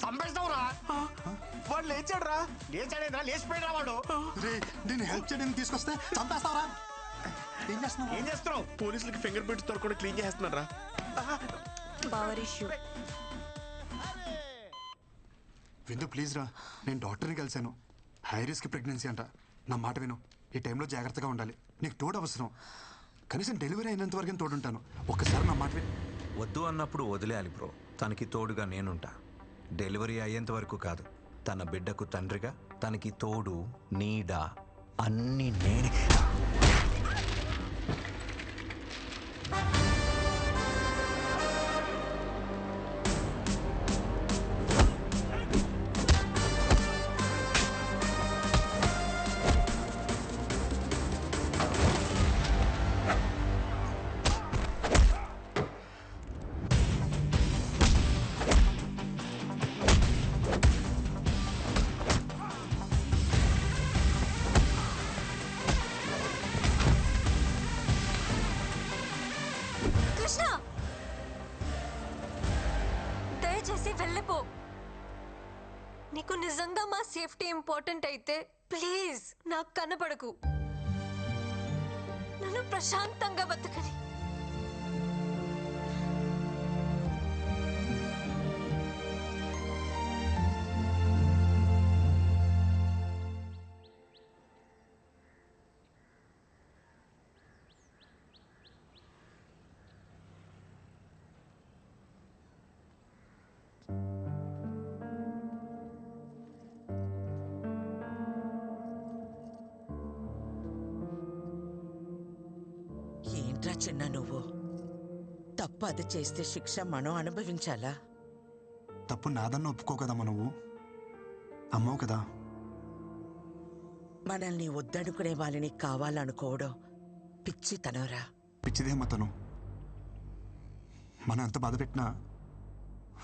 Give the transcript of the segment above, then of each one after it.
చంపేస్తావురా. వాడు లేచాడురా. లేచాడేదా? లేచిపోయినా వాడు. నేను హెల్ప్ చేయడానికి తీసుకొస్తే చంపేస్తావరా? ఏం చేస్తున్నావు? పోలీసులకి ఫింగర్ ప్రింట్స్ దొరకకుండా క్లీన్ చేస్తున్నాడు రా. Power issue. విందు ప్లీజ్ రా, నేను డాక్టర్ని కలిశాను. హై రిస్క్ ప్రెగ్నెన్సీ అంట. నా మాట విను, ఈ టైంలో జాగ్రత్తగా ఉండాలి. నీకు తోడు అవసరం. కనీసం డెలివరీ అయినంత వరకు తోడుంటాను. ఒక్కసారి నా మాట విను. వద్దు అన్నప్పుడు వదిలేయాలి బ్రో. తనకి తోడుగా నేనుంటా. డెలివరీ అయ్యేంత వరకు కాదు, తన బిడ్డకు తండ్రిగా, తనకి తోడు నీడ అన్నీ నేనే. దయచేసి వెళ్ళిపో. నీకు నిజంగా మా సేఫ్టీ ఇంపార్టెంట్ అయితే ప్లీజ్ నాకు కనపడకు. నన్ను ప్రశాంతంగా బతకని. ఏంట్రా చిన్న నువ్వు? తప్పు అది చేస్తే శిక్ష మనం అనుభవించాలా? తప్పు నాదన్న ఒప్పుకో కదమ్మా. నువ్వు అమ్మవు కదా. మనల్ని వద్దనుకునే వాళ్ళని కావాలనుకోవడం పిచ్చితనరా. పిచ్చిదేమ్మా తను. మనం ఎంత బాధ పెట్టినా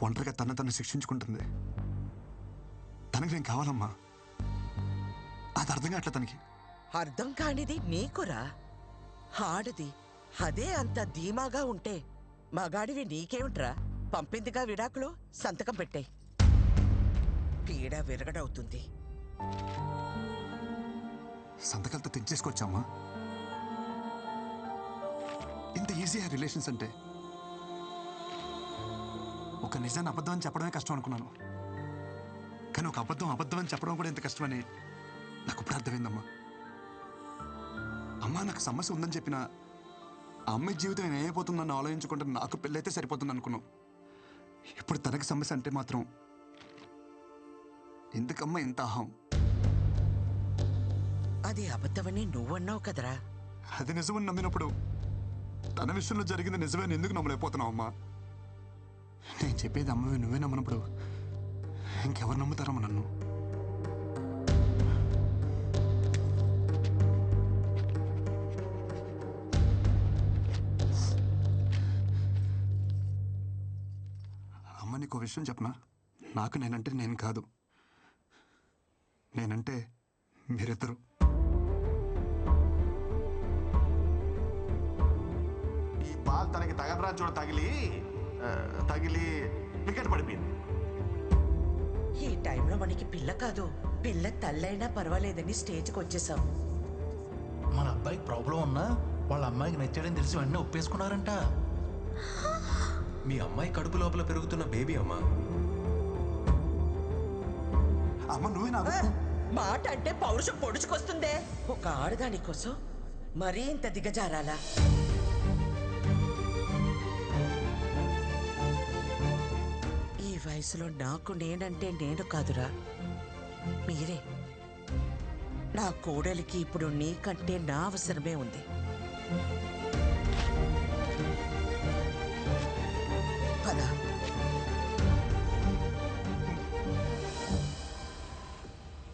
ఒంటరిగా తను శిక్షించుకుంటుంది. తనకి నేను కావాలమ్మా. అది అర్థం కావట్లే తనకి. అర్థం కానిది నీకురా. ఆడది అదే అంత ధీమాగా ఉంటే మగాడివి నీకేమిట్రా? పంపిందిగా విడాకులు, సంతకం పెట్టే. పీడ విరగడవుతుంది. సంతకాలతో తెచ్చేసుకోవచ్చమ్మా. ఇంత ఈజీ ఆ రిలేషన్స్ అంటే. ఒక నిజాన్ని అబద్ధం అని చెప్పడమే కష్టం అనుకున్నాను, కానీ ఒక అబద్ధం అని చెప్పడం కూడా ఎంత కష్టమని నాకు ఇప్పుడు అర్థమైందమ్మా. అమ్మా నాకు సమస్య ఉందని చెప్పినా ఆ అమ్మాయి జీవితం ఏమైపోతుందని ఆలోచించుకుంటే నాకు పెళ్ళైతే సరిపోతుంది అనుకున్నాం. ఇప్పుడు తనకి సమస్య అంటే మాత్రం ఎందుకమ్మా ఇంత అహం? అది అబద్ధమని నువ్వన్నావు కదరా. అది నిజమని నమ్మినప్పుడు తన విషయంలో జరిగింది నిజమని ఎందుకు నమ్మలేకపోతున్నావు అమ్మా? నేను చెప్పేది అమ్మవి నువ్వే నమ్మనప్పుడు ఇంకెవరు నమ్ముతారమ్మా నన్ను? అమ్మ నీకు విషయం చెప్పనా? నాకు నేనంటే నేను కాదు, నేనంటే మీరిద్దరు. ఈ బాల్ తనకి తగలరా చూడ తగిలి వికెట్ పడిపోయింది. ఈ టైంలో మనకి పిల్ల కాదు, పిల్ల తల్లైనా పర్వాలేదని స్టేజ్కి వచ్చేసాం. మన అబ్బాయికి ప్రాబ్లం ఉన్నా వాళ్ళ అమ్మాయికి నచ్చాడని తెలిసి వెంటనే ఒప్పేసుకున్నారంట. మీ అమ్మాయి కడుపు లోపల పెరుగుతున్న బేబీ అమ్మా. అమ్మ నువ్వే నాకు మాట అంటే పౌరుషం పొడుచుకొస్తుందే. ఒక ఆడదాని కోసం మరీ ఇంత దిగజారాలా? ఈ వయసులో నాకు నేనంటే నేను కాదురా, మీరే. నా కోడలికి ఇప్పుడు నీకంటే నా అవసరమే ఉంది. పదా.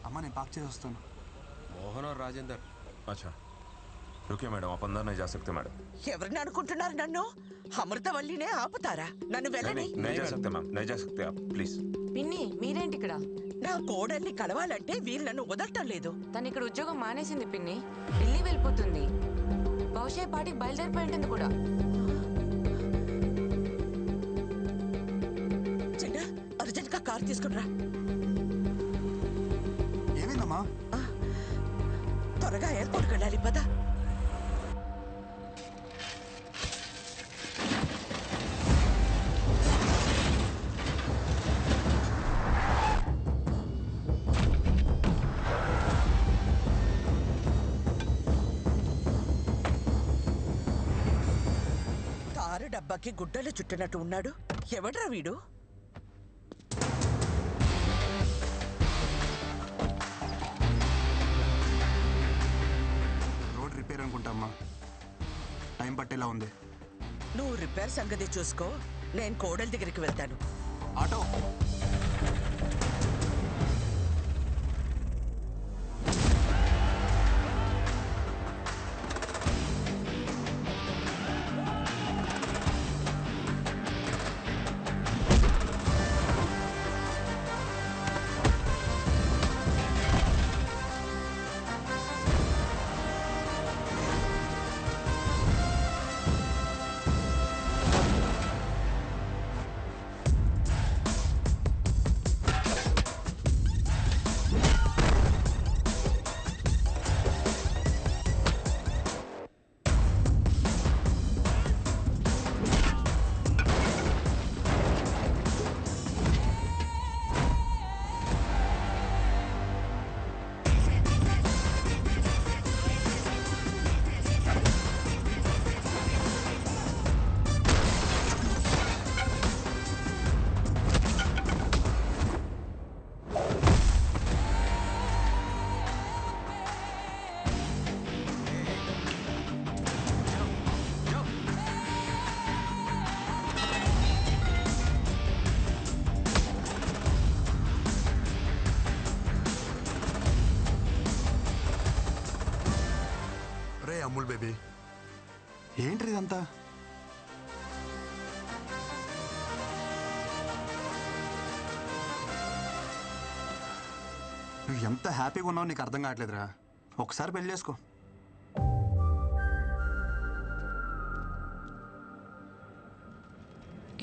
అమ్మ నేను పాక్ చేసి వస్తాను. मोहन और राजेंद्र। अच्छा रुकिए मैडम, आप अंदर नहीं जा सकते मैडम। ఎవరిని అనుకుంటున్నారు నన్ను? అమృతవల్లినే ఆపుతారా? నన్ను వెళ్ళని. नहीं जा सकते मैम, नहीं जा सकते आप प्लीज। పిన్ని మీరేంటి ఇక్కడ? నా కోడల్ని కలవాలంటే వీళ్ళు నన్ను వదలటం లేదు. తను ఇక్కడ ఉద్యోగం మానేసింది పిన్ని, ఢిల్లీ వెళ్ళిపోతుంది. బహుశా పార్టీకి బయలుదేరిపోయి ఉంటుంది కూడా. చిన్న అర్జెంట్ గా కారు తీసుకునిరా. ఏమైందమ్మా? త్వరగా ఎయిర్పోర్ట్కి వెళ్ళాలి, పద. కారు డబ్బాకి గుడ్డలు చుట్టినట్టు ఉన్నాడు. ఎవడ్రా వీడు? రోడ్ రిపేర్ అనుకుంటామ్మా, టైం పట్టేలా ఉంది. నువ్వు రిపేర్ సంగతి చూసుకో, నేను కోడల దగ్గరికి వెళ్తాను. ఆటో. అమూల్ బేబీ, ఏంటి ఇదంతా? నువ్వు ఎంత హ్యాపీగా ఉన్నావు నీకు అర్థం కావట్లేదురా. ఒకసారి పెళ్లి చేసుకో.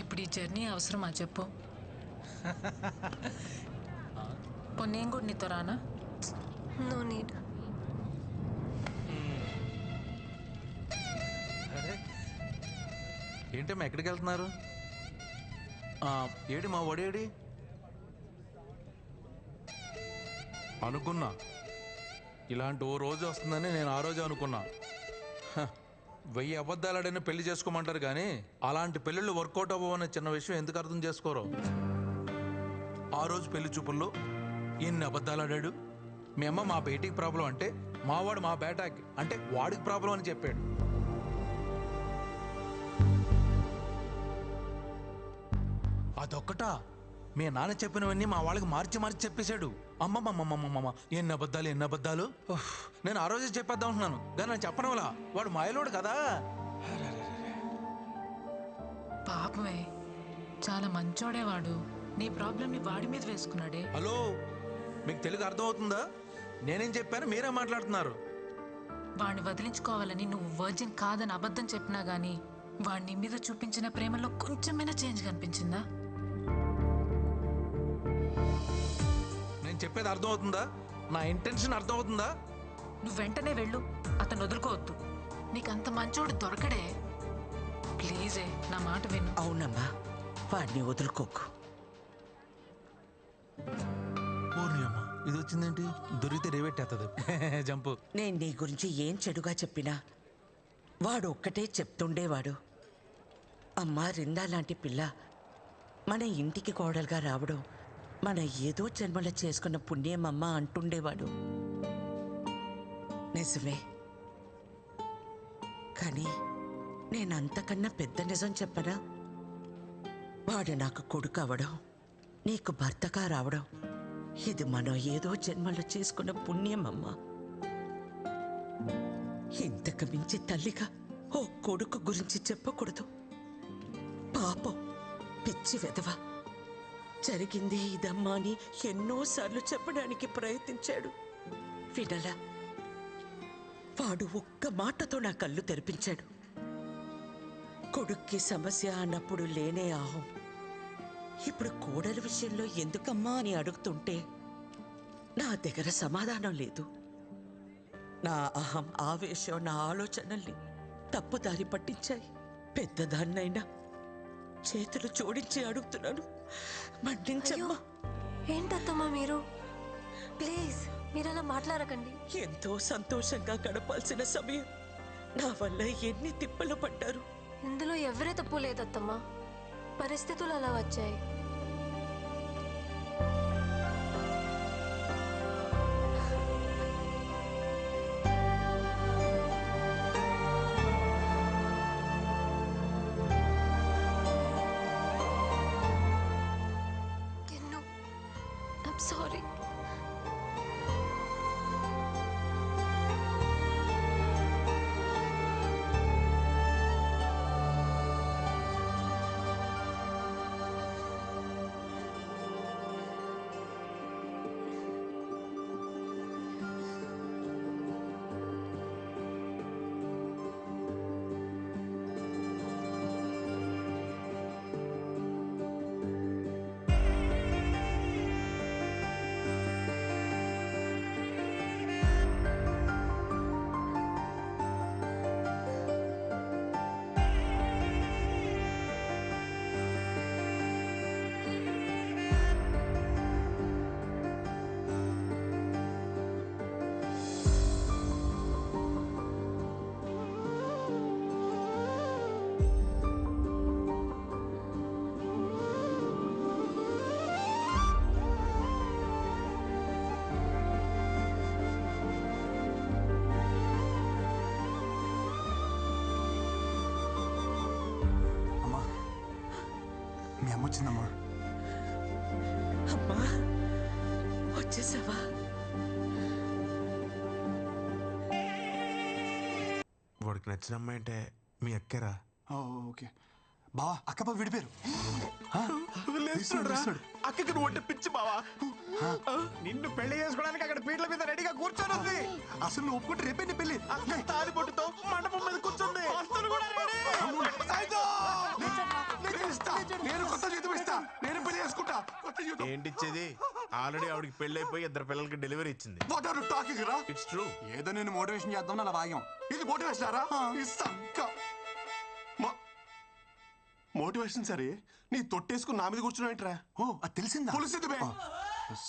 ఇప్పుడు ఈ జర్నీ అవసరమా చెప్పు? నేను కూడా నీతో రానా? No need. ఏంటమ్మా ఎక్కడికి వెళ్తున్నారు? ఏడి మా ఒడేడి? అనుకున్నా ఇలాంటి ఓ రోజు వస్తుందని నేను ఆ రోజు అనుకున్నా. 1000 అబద్ధాలాడైనా పెళ్లి చేసుకోమంటారు కానీ అలాంటి పెళ్ళిళ్ళు వర్కౌట్ అవ్వవనే చిన్న విషయం ఎందుకు అర్థం చేసుకోరు? ఆ రోజు పెళ్లి చూపుల్లో ఎన్ని అబద్ధాలాడాడు. మీ అమ్మ మా బేటీకి ప్రాబ్లం అంటే మావాడు మా బేటాకి అంటే వాడికి ప్రాబ్లం అని చెప్పాడు. అదొక్కటా? మీ నాన్న చెప్పినవన్నీ మా వాళ్ళకి మార్చి మార్చి చెప్పేశాడు. అమ్మమ్మమ్మమ్మమ్మ ఎన్ని అబద్ధాలు. నేను ఆ రోజే చెప్పేద్దాం అంటున్నాను కానీ నేను చెప్పడం వల్ల వాడు మాయలోడు కదా. పాపమే, చాలా మంచోడేవాడు. నీ ప్రాబ్లమ్ని వాడి మీద వేసుకున్నాడే. హలో, మీకు తెలుగు అర్థమవుతుందా? నేనేం చెప్పాను మీరే మాట్లాడుతున్నారు. వాడిని వదిలించుకోవాలని నువ్వు వర్జిన్ కాదని అబద్ధం చెప్పినా గానీ వాడిని మీద చూపించిన ప్రేమలో కొంచెమైనా చేంజ్ కనిపించిందా? నేను చెప్పేది అర్థమవుతుందా? నా ఇంటెన్షన్ అర్థమవుతుందా? నువ్వు వెంటనే వెళ్ళు, అతను వదులుకోవద్దు. నీకంత మంచోడు దొరకడే. ప్లీజే నా మాట విను. అవునమ్మా, వాడిని వదులుకోకు. ఇది వచ్చిందేంటి? దొరికితే రేవెట్టేస్తుంది జంపు. నేను నీ గురించి ఏం చెడుగా చెప్పినా వాడు ఒక్కటే చెప్తుండేవాడు. అమ్మా రిందా లాంటి పిల్ల మన ఇంటికి కోడలుగా రావడం మన ఏదో జన్మలో చేసుకున్న పుణ్యమమ్మ అంటుండేవాడు. నిజమే, కానీ నేనంతకన్నా పెద్ద నిజం చెప్పనా? వాడు నాకు కొడుకు అవడం, నీకు భర్తగా రావడం ఇది మనం ఏదో జన్మలో చేసుకున్న పుణ్యమమ్మ. ఇంతకు మించి తల్లిగా ఓ కొడుకు గురించి చెప్పకూడదు. పాపం, పిచ్చి వెధవ. జరిగింది ఇదమ్మా అని ఎన్నోసార్లు చెప్పడానికి ప్రయత్నించాడు, వినలా. వాడు ఒక్క మాటతో నా కళ్ళు తెరిపించాడు. కొడుక్కి సమస్య అన్నప్పుడు లేనే ఆహం ఇప్పుడు కోడల విషయంలో ఎందుకమ్మా అని అడుగుతుంటే నా దగ్గర సమాధానం లేదు. నా అహం, ఆవేశం, నా ఆలోచనల్ని తప్పుదారి పట్టించాయి. పెద్దదాన్నైనా చేతులు జోడించి అడుగుతున్నాను, మన్నించమ్మా. ఏంటత్తమ్మా మీరు? ప్లీజ్ మీరు అలా మాట్లాడకండి. ఎంతో సంతోషంగా గడపాల్సిన సమయం నా వల్ల ఎన్ని తిప్పలు పడ్డారు. ఇందులో ఎవరే తప్పు లేదత్తమ్మా, పరిస్థితులు అలా వచ్చాయి. I'm sorry. మీ అమ్మ వచ్చిందమ్మా. అమ్మా వచ్చేసావా? వాడికి నచ్చిన అమ్మాయి అంటే మీ అక్కరా? ఓకే బావా, అక్కప విడిపోయారు. అక్కకి నువ్వు అంటే పిచ్చి బావా. నిన్ను పెళ్లి చేసుకోవడానికి అక్కడ పీటల మీద రెడీగా కూర్చొని ఉంది. అసలు నువ్వు ఒప్పుకుంటే రేపే నీ పెళ్లి. అక్క తాలి పొట్టుతో మండపం మీద కూర్చుంది. నేను కొత్త జీతం ఇస్తా, నేను పెళ్లి చేసుకుంటా. ఏంటిచ్చేది? ఆల్రెడీ ఆవిడకి పెళ్లి అయిపోయి 2 పిల్లలకి డెలివరీ ఇచ్చింది. వాట్ ఆర్ యు టాకింగ్ రా? It's true. ఏదో నేను మోటివేషన్ చేద్దాం అలా వాగాం. ఇది మోటివేషన్ రా? మోటివేషన్ సరే, నీ తొట్టేసుకుని నా మీద కూర్చున్నావేంట్రా? ఓ అది తెలిసిందా? తెలిసింది బే.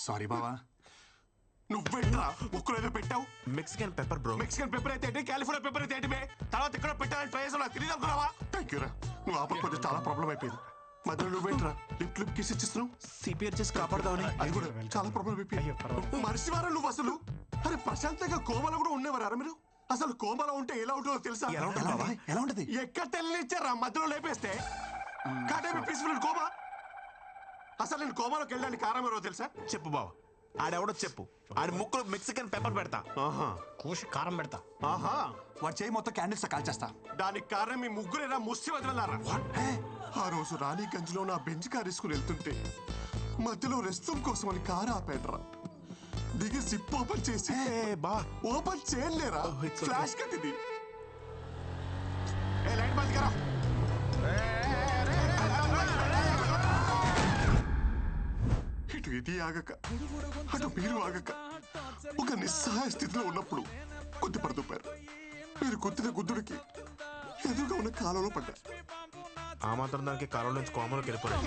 సారీ బావా. నువ్వేంట్రా ముక్కులో ఏదో పెట్టావు? Mexican pepper bro. Mexican pepper అయితే ఏంటి, కాలిఫోర్నియా పెప్పర్ అయితే ఏంటి బే? తర్వాత ఎక్కడ పెట్టాలని ట్రై చేసావు, నాకు తెలియదు అనుకున్నావా? థ్యాంక్ యూ రా, నువ్వు ఆపకపోతే చాలా ప్రాబ్లం అయిపోయింది. మధ్యలో నువ్వేంట్రా లిప్ కిస్ ఇచ్చిస్తున్నావు? సిపిఆర్ చేసి కాపాడదామని. అది కూడా చాలా ప్రాబ్లం అయిపోయింది. మనిషివారా నువ్వు అసలు? అరే ప్రశాంతంగా కోమలో కూడా ఉండేవారా మీరు? అసలు కోమలో ఉంటే ఎలా ఉంటుందో తెలుసా? ఎలా ఉంటది? ఎక్కడ తెలియనిచ్చారా మధ్యలో లేపేస్తే? కాటేమి పీస్ఫుల్ కోమా. అసలు నేను కోమాలోకి వెళ్ళడానికి కారణం ఎవరో తెలుసా? చెప్పు బావా. ఆడెవడో చెప్పు. ఆడి ముక్కులో మెక్సికన్ పెప్పర్ పెడతా. కూసి కారం పెడతా. ఆహా, వాడు చేయి మొత్తం క్యాండిల్స్ కాల్చేస్తా. దానికి కారణం మీ ముగ్గురేరా ముష్టి వదిలేరా? ఆ రోజు రాణిగంజ్ లో నా బెంచ్ కార్ తీసుకుని వెళ్తుంటే మధ్యలో రెస్ట్ కోసం అని కారు ఆపేట్రా. దిగి సిప్ ఓపెన్ చేసి ఓపెన్ చేయలేరా? ఫ్లాష్ కట్ ఇది. లైట్ బంద్ కరా. ఇటు ఇది ఆగక అటు మీరు ఆగక ఒక నిస్సహాయ స్థితిలో ఉన్నప్పుడు కొద్ది పడుతుపారు. మీరు కొద్దిన గుద్దుడికి ఎదురుగా ఉన్న కాలంలో పడ్డారు. ఆ మాత్రం దానికి కాలంలో నుంచి కోమలోకి వెళ్ళిపోయారు.